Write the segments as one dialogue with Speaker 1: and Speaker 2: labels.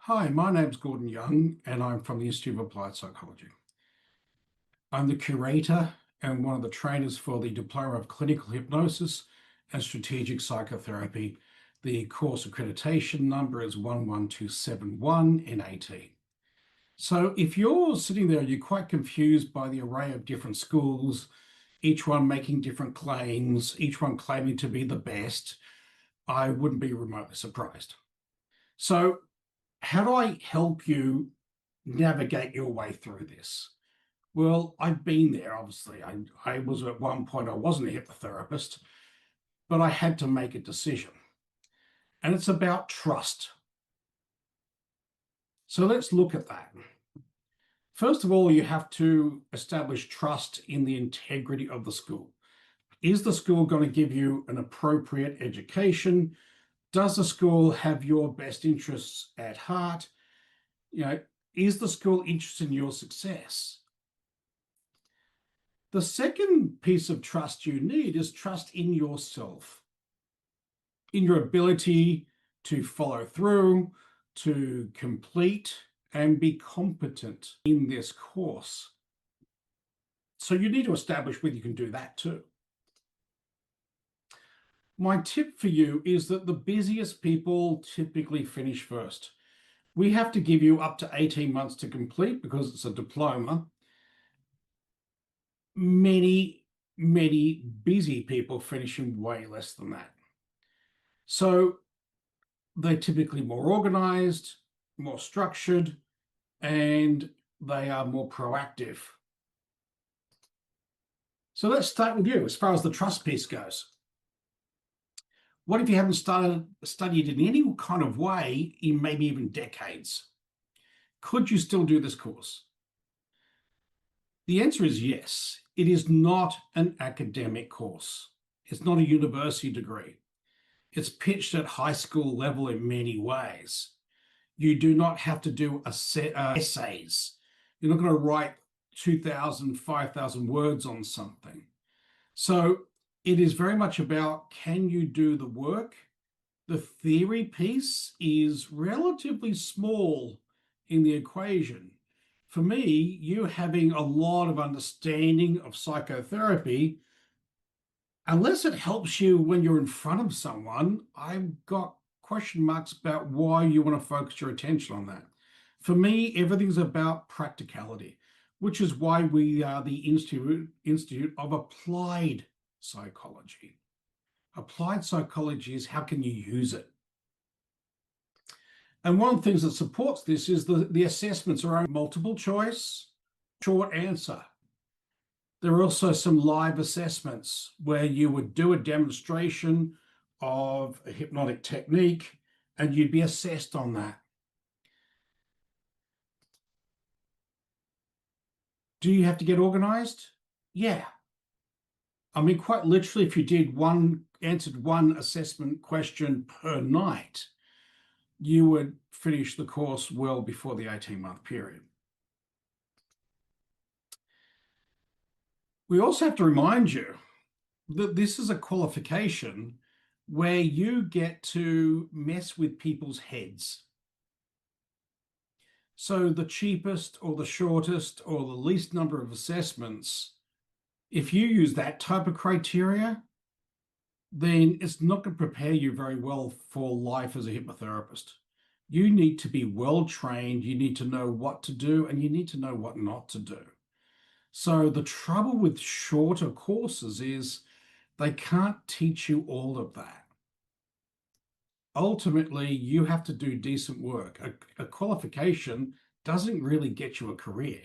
Speaker 1: Hi, my name's Gordon Young, and I'm from the Institute of Applied Psychology. I'm the curator and one of the trainers for the Diploma of Clinical Hypnosis and Strategic Psychotherapy. The course accreditation number is 11271 NAT. So if you're sitting there and you're quite confused by the array of different schools, each one making different claims, each one claiming to be the best, I wouldn't be remotely surprised. So how do I help you navigate your way through this? Well, I've been there, obviously. I was at one point, I wasn't a hypnotherapist, but I had to make a decision. And it's about trust. So let's look at that. First of all, you have to establish trust in the integrity of the school. Is the school going to give you an appropriate education? Does the school have your best interests at heart? Is the school interested in your success? The second piece of trust you need is trust in yourself, in your ability to follow through, to complete, and be competent in this course. So you need to establish whether you can do that too. My tip for you is that the busiest people typically finish first. We have to give you up to 18 months to complete because it's a diploma. Many busy people finish in way less than that. So they're typically more organized, more structured, and they are more proactive. So let's start with you as far as the trust piece goes. What if you haven't studied in any kind of way in maybe even decades? Could you still do this course? The answer is yes. It is not an academic course. It's not a university degree. It's pitched at high school level in many ways. You do not have to do essays. You're not going to write 2,000, 5,000 words on something. So it is very much about, can you do the work? The theory piece is relatively small in the equation. For me, you having a lot of understanding of psychotherapy, unless it helps you when you're in front of someone, I've got question marks about why you want to focus your attention on that. For me, everything's about practicality, which is why we are the Institute of Applied Psychology. Applied psychology is how can you use it? And one of the things that supports this is the assessments are multiple choice, short answer. There are also some live assessments where you would do a demonstration of a hypnotic technique and you'd be assessed on that. Do you have to get organized? Yeah. I mean, quite literally, if you answered one assessment question per night, you would finish the course well before the 18-month period. We also have to remind you that this is a qualification where you get to mess with people's heads. So the cheapest or the shortest or the least number of assessments, if you use that type of criteria, then it's not going to prepare you very well for life as a hypnotherapist. You need to be well trained, you need to know what to do, and you need to know what not to do. So the trouble with shorter courses is they can't teach you all of that. Ultimately, you have to do decent work. A qualification doesn't really get you a career.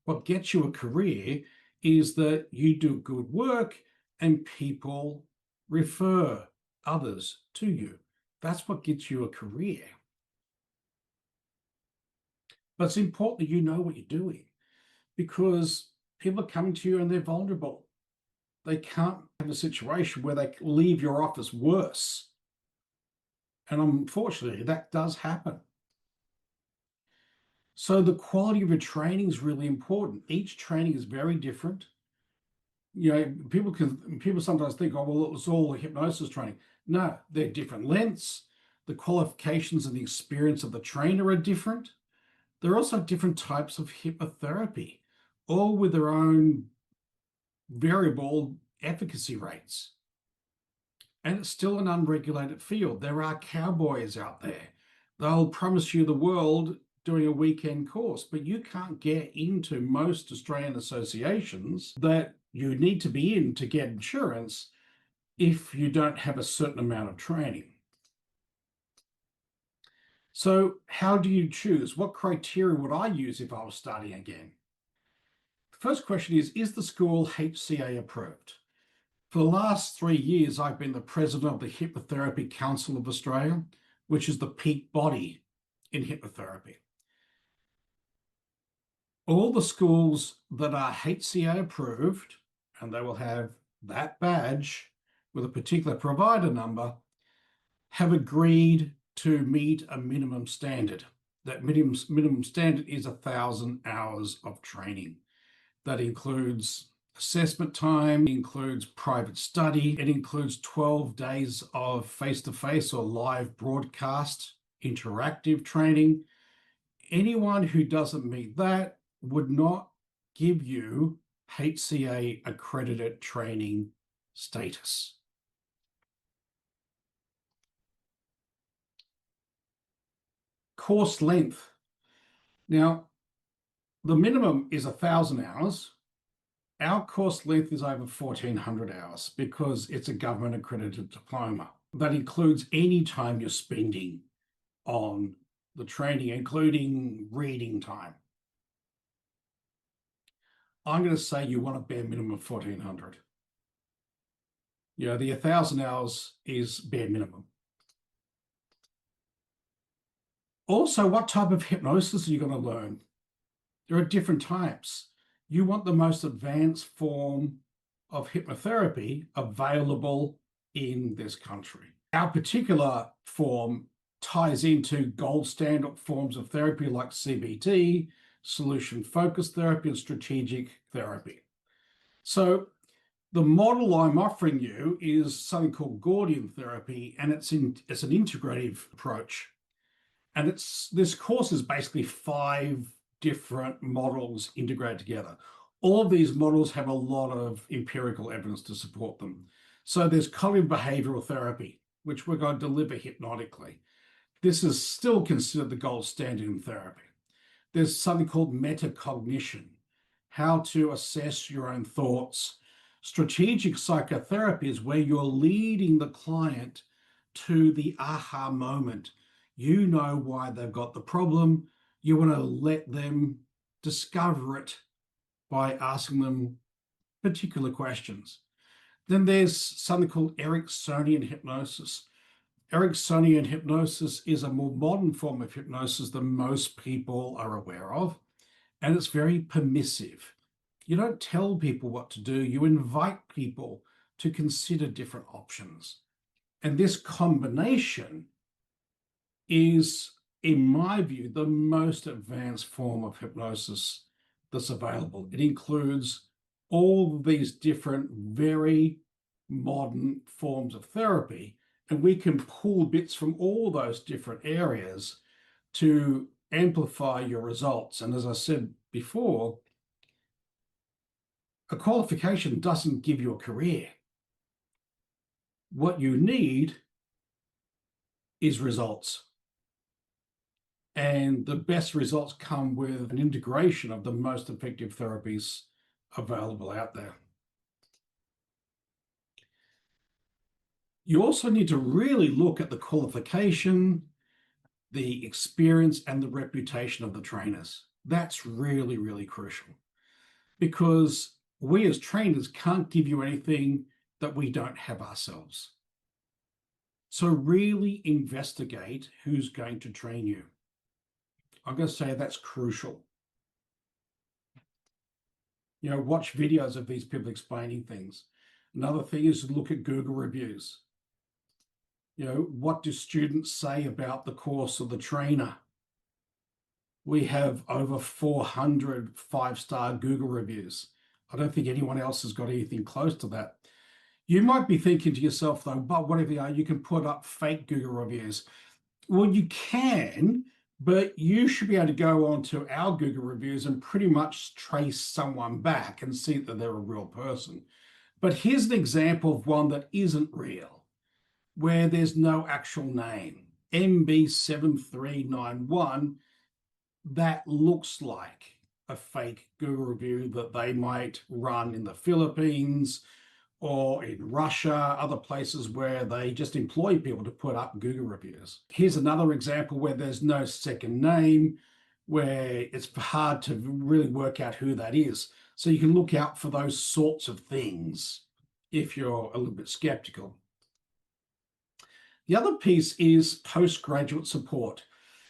Speaker 1: What gets you a career is that you do good work and people refer others to you. That's what gets you a career. But it's important that you know what you're doing because people are coming to you and they're vulnerable. They can't have a situation where they leave your office worse. And unfortunately, that does happen. So the quality of your training is really important. Each training is very different. People sometimes think, oh, well, it was all hypnosis training. No, they're different lengths. The qualifications and the experience of the trainer are different. There are also different types of hypnotherapy, all with their own variable efficacy rates. And it's still an unregulated field. There are cowboys out there. They'll promise you the world doing a weekend course, but you can't get into most Australian associations that you need to be in to get insurance if you don't have a certain amount of training. So how do you choose? What criteria would I use if I was starting again? The first question is the school HCA approved? For the last 3 years, I've been the president of the Hypnotherapy Council of Australia, which is the peak body in hypnotherapy. All the schools that are HCA approved, and they will have that badge with a particular provider number, have agreed to meet a minimum standard. That minimum standard is 1,000 hours of training. That includes assessment time, it includes private study, it includes 12 days of face-to-face or live broadcast interactive training. Anyone who doesn't meet that would not give you HCA accredited training status. Course length. Now, the minimum is 1,000 hours. Our course length is over 1,400 hours because it's a government accredited diploma. That includes any time you're spending on the training, including reading time. I'm going to say you want a bare minimum of 1,400. The 1,000 hours is bare minimum. Also, what type of hypnosis are you going to learn? There are different types. You want the most advanced form of hypnotherapy available in this country. Our particular form ties into gold standard forms of therapy like CBT, solution-focused therapy, and strategic therapy. So the model I'm offering you is something called Gordian therapy, and it's an integrative approach. And this course is basically 5 different models integrated together. All of these models have a lot of empirical evidence to support them. So there's cognitive behavioral therapy, which we're going to deliver hypnotically. This is still considered the gold standard in therapy. There's something called metacognition, how to assess your own thoughts. Strategic psychotherapy is where you're leading the client to the aha moment. You know why they've got the problem. You want to let them discover it by asking them particular questions. Then there's something called Ericksonian hypnosis. Ericksonian hypnosis is a more modern form of hypnosis than most people are aware of, and it's very permissive. You don't tell people what to do, you invite people to consider different options. And this combination is, in my view, the most advanced form of hypnosis that's available. It includes all these different, very modern forms of therapy, and we can pull bits from all those different areas to amplify your results. And as I said before, a qualification doesn't give you a career. What you need is results. And the best results come with an integration of the most effective therapies available out there. You also need to really look at the qualification, the experience, and the reputation of the trainers. That's really, really crucial, because we as trainers can't give you anything that we don't have ourselves. So really investigate who's going to train you. I'm going to say that's crucial. Watch videos of these people explaining things. Another thing is to look at Google reviews. What do students say about the course of the trainer? We have over 400 5-star Google reviews. I don't think anyone else has got anything close to that. You might be thinking to yourself, though, but whatever you can put up fake Google reviews. Well, you can, but you should be able to go onto our Google reviews and pretty much trace someone back and see that they're a real person. But here's an example of one that isn't real, where there's no actual name. MB7391, that looks like a fake Google review that they might run in the Philippines or in Russia, other places where they just employ people to put up Google reviews. Here's another example where there's no second name, where it's hard to really work out who that is. So you can look out for those sorts of things if you're a little bit skeptical. The other piece is postgraduate support.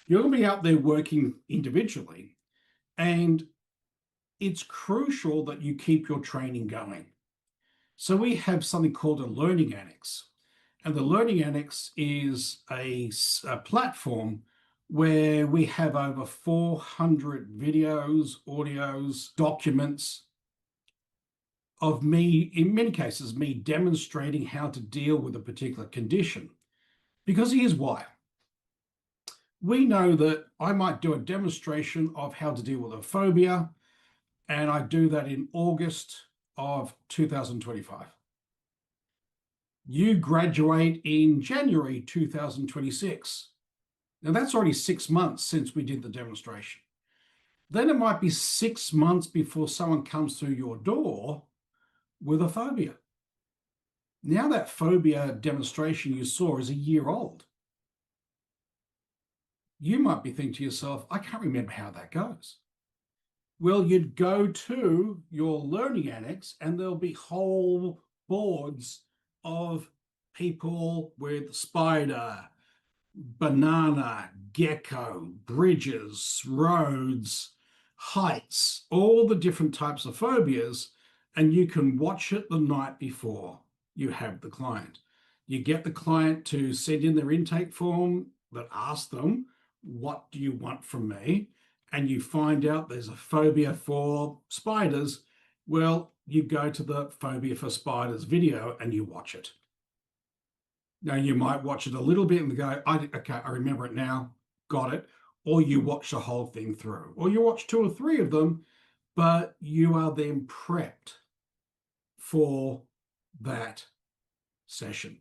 Speaker 1: You're going to be out there working individually, and it's crucial that you keep your training going. So we have something called a Learning Annex. And the Learning Annex is a platform where we have over 400 videos, audios, documents of me, in many cases, me demonstrating how to deal with a particular condition. Because here's why. We know that I might do a demonstration of how to deal with a phobia, and I do that in August of 2025. You graduate in January 2026. Now that's already 6 months since we did the demonstration. Then it might be 6 months before someone comes through your door with a phobia. Now that phobia demonstration you saw is a year old. You might be thinking to yourself, I can't remember how that goes. Well, you'd go to your Learning Annex and there'll be whole boards of people with spider, banana, gecko, bridges, roads, heights, all the different types of phobias, and you can watch it the night before you have the client. You get the client to send in their intake form that asks them, what do you want from me? And you find out there's a phobia for spiders. Well, you go to the phobia for spiders video and you watch it. Now, you might watch it a little bit and go, okay, I remember it now, got it. Or you watch the whole thing through. Or you watch 2 or 3 of them, but you are then prepped for that session.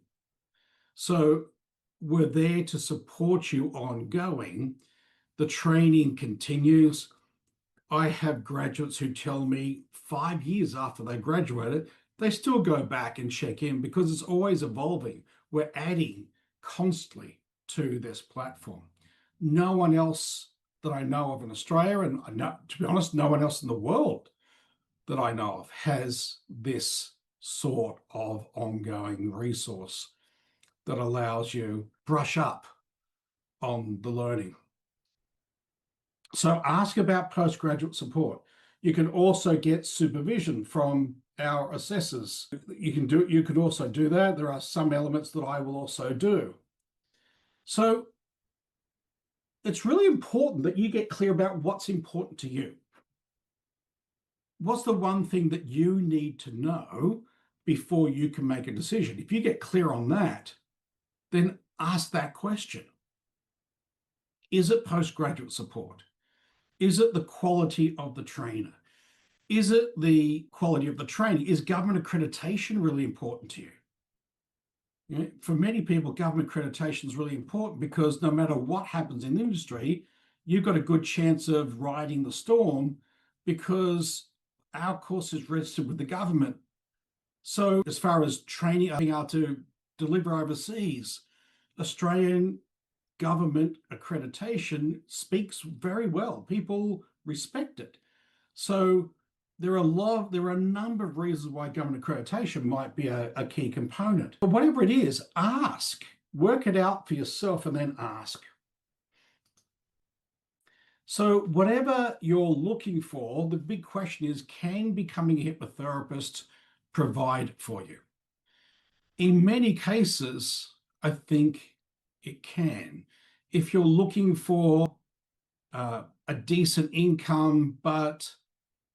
Speaker 1: So we're there to support you ongoing. The training continues. I have graduates who tell me 5 years after they graduated, they still go back and check in because it's always evolving. We're adding constantly to this platform. No one else that I know of in Australia, and to be honest, no one else in the world that I know of has this sort of ongoing resource that allows you brush up on the learning. So ask about postgraduate support. You can also get supervision from our assessors. You could also do that. There are some elements that I will also do. So it's really important that you get clear about what's important to you. What's the one thing that you need to know before you can make a decision? If you get clear on that, then ask that question. Is it postgraduate support? Is it the quality of the trainer? Is it the quality of the training? Is government accreditation really important to you? For many people, government accreditation is really important because no matter what happens in the industry, you've got a good chance of riding the storm because our course is registered with the government. So as far as training, being able to deliver overseas, Australian government accreditation speaks very well. People respect it. So there are a number of reasons why government accreditation might be a key component. But whatever it is, ask. Work it out for yourself and then ask. So whatever you're looking for, the big question is, can becoming a hypnotherapist provide for you? In many cases, I think it can. If you're looking for a decent income, but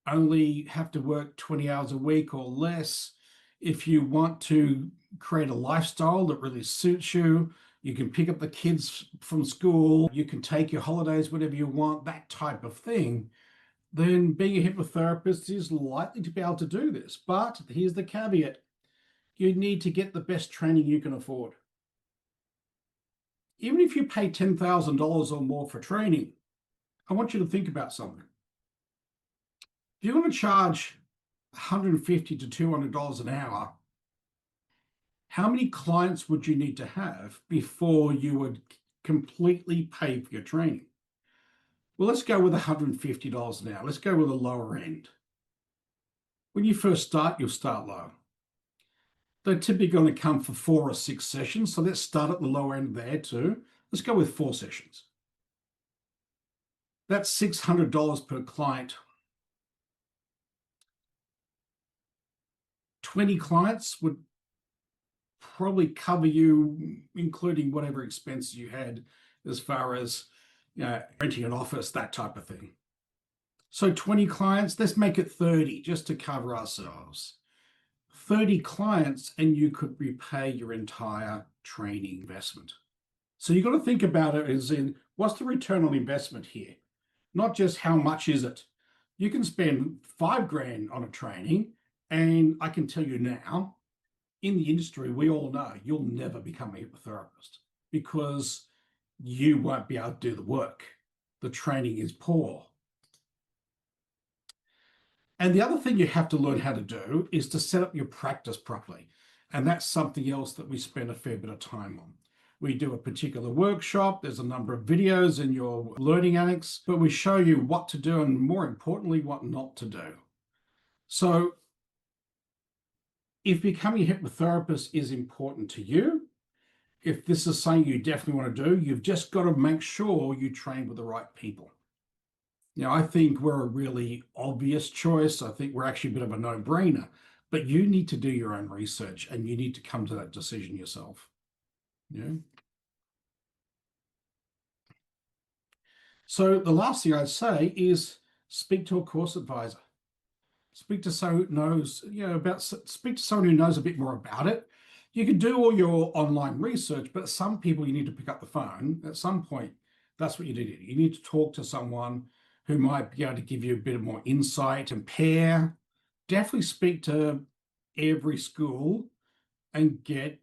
Speaker 1: only have to work 20 hours a week or less, if you want to create a lifestyle that really suits you, You can pick up the kids from school. You can take your holidays whenever you want, that type of thing. Then being a hypnotherapist is likely to be able to do this. But here's the caveat. You need to get the best training you can afford. Even if you pay $10,000 or more for training, I want you to think about something. If you're going to charge $150 to $200 an hour, how many clients would you need to have before you would completely pay for your training? Well, let's go with $150 an hour. Let's go with a lower end. When you first start, you'll start low. They're typically going to come for 4 or 6 sessions. So let's start at the lower end there too. Let's go with 4 sessions. That's $600 per client. 20 clients would probably cover you, including whatever expenses you had as far as renting an office, that type of thing. So 20 clients, let's make it 30 just to cover ourselves. 30 clients and you could repay your entire training investment. So you've got to think about it as in, what's the return on investment here? Not just how much is it. You can spend $5,000 on a training, and I can tell you now, in the industry, we all know you'll never become a hypnotherapist because you won't be able to do the work. The training is poor. And the other thing you have to learn how to do is to set up your practice properly. And that's something else that we spend a fair bit of time on. We do a particular workshop. There's a number of videos in your learning annex, but we show you what to do and, more importantly, what not to do. So if becoming a hypnotherapist is important to you, if this is something you definitely want to do, you've just got to make sure you train with the right people. Now, I think we're a really obvious choice. I think we're actually a bit of a no-brainer, but you need to do your own research and you need to come to that decision yourself. Yeah. So the last thing I'd say is speak to a course advisor. Speak to someone who knows, speak to someone who knows a bit more about it. You can do all your online research, but some people you need to pick up the phone. At some point, that's what you do. You need to talk to someone who might be able to give you a bit more insight, compare. Definitely speak to every school and get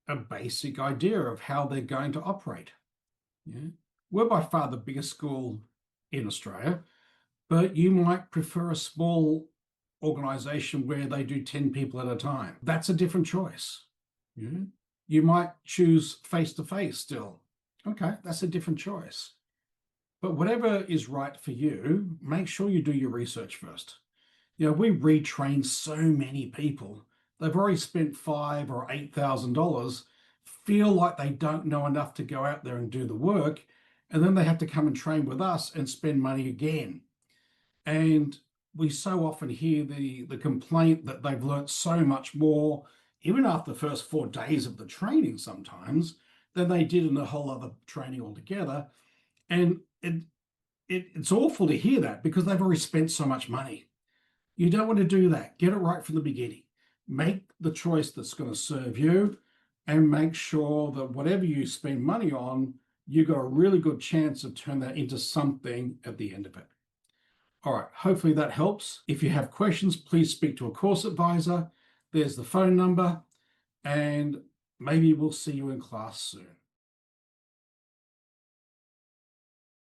Speaker 1: a basic idea of how they're going to operate. Yeah. We're by far the biggest school in Australia, but you might prefer a small organization where they do 10 people at a time. That's a different choice. Yeah. You might choose face-to-face still. Okay, that's a different choice. But whatever is right for you, make sure you do your research first. We retrain so many people. They've already spent $5,000 or $8,000, feel like they don't know enough to go out there and do the work, and then they have to come and train with us and spend money again. And we so often hear the complaint that they've learned so much more, even after the first 4 days of the training sometimes, than they did in the whole other training altogether. And it's awful to hear that because they've already spent so much money. You don't want to do that. Get it right from the beginning. Make the choice that's going to serve you and make sure that whatever you spend money on, you've got a really good chance of turning that into something at the end of it. All right, hopefully that helps. If you have questions, please speak to a course advisor. There's the phone number, and maybe we'll see you in class soon.